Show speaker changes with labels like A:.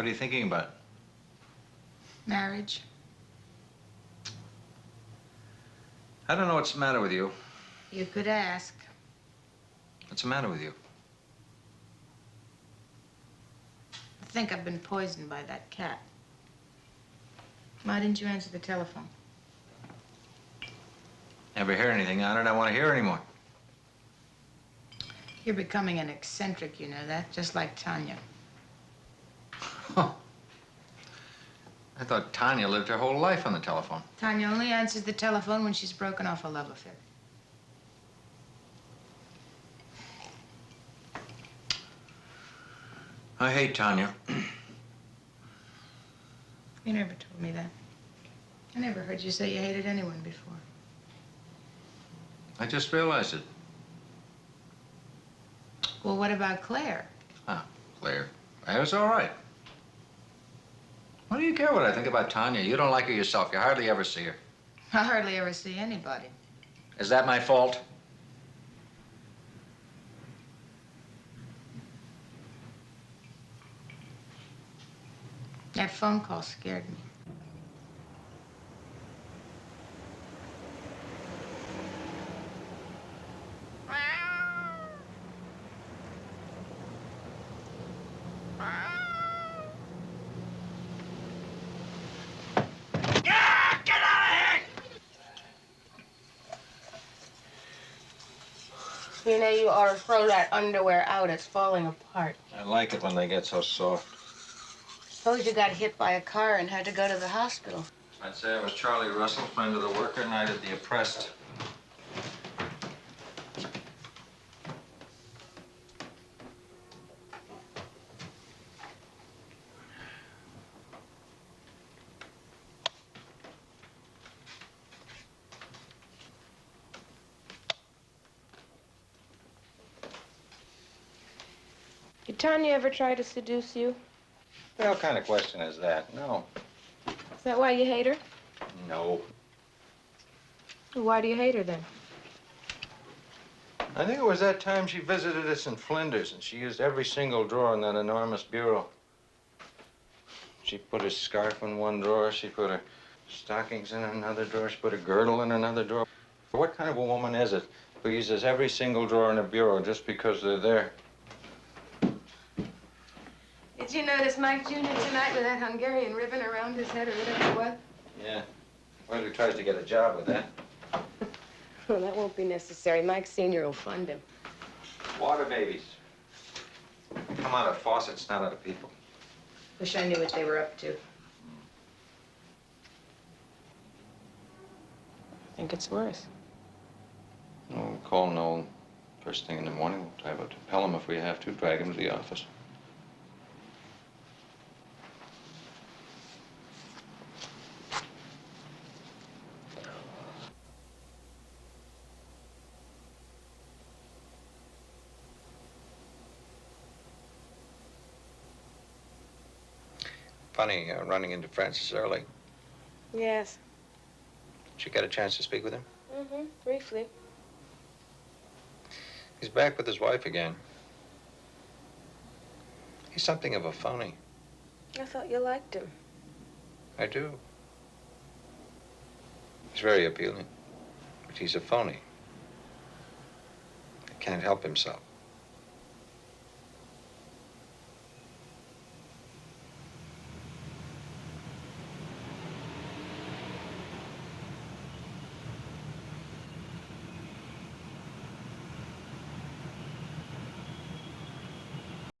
A: What are you thinking about?
B: Marriage.
A: I don't know what's the matter with you.
B: You could ask.
A: What's the matter with you?
B: I think I've been poisoned by that cat. Why didn't you answer the telephone?
A: Never hear anything on it. I want to hear anymore.
B: You're becoming an eccentric, you know that, just like Tanya.
A: Huh. I thought Tanya lived her whole life on the telephone.
B: Tanya only answers the telephone when she's broken off a love affair.
A: I hate Tanya.
B: You never told me that. I never heard you say you hated anyone before.
A: I just realized it.
B: Well, what about Claire?
A: Ah, Claire. Claire's all right. What do you care what I think about Tanya? You don't like her yourself. You hardly ever see her.
B: I hardly ever see anybody.
A: Is that my fault?
B: That phone call scared me. You know, you ought to throw that underwear out. It's falling apart.
A: I like it when they get so soft.
B: Suppose you got hit by a car and had to go to the hospital.
A: I'd say I was Charlie Russell, friend of the worker, knight of the oppressed.
C: Did Tanya ever try to seduce you?
A: What kind of question is that? No.
C: Is that why you hate her?
A: No.
C: Why do you hate her then?
A: I think it was that time she visited us in Flinders, and she used every single drawer in that enormous bureau. She put her scarf in one drawer, she put her stockings in another drawer, she put a girdle in another drawer. What kind of a woman is it who uses every single drawer in a bureau just because they're there?
B: Did you notice Mike Jr. tonight with that Hungarian ribbon around his head or whatever it was?
A: Yeah. Well, he tries to get a job with that.
C: Well, that won't be necessary. Mike Sr. will fund him.
A: Water babies. Come out of faucets, not out of people.
B: Wish I knew what they were up to.
C: I think it's worse.
A: We'll call Noel first thing in the morning. We'll try to tell him if we have to, drag him to the office. Funny, running into Francis early.
C: Yes.
A: Did you get a chance to speak with him?
C: Mm-hmm. Briefly.
A: He's back with his wife again. He's something of a phony.
C: I thought you liked him.
A: I do. He's very appealing, but he's a phony. He can't help himself.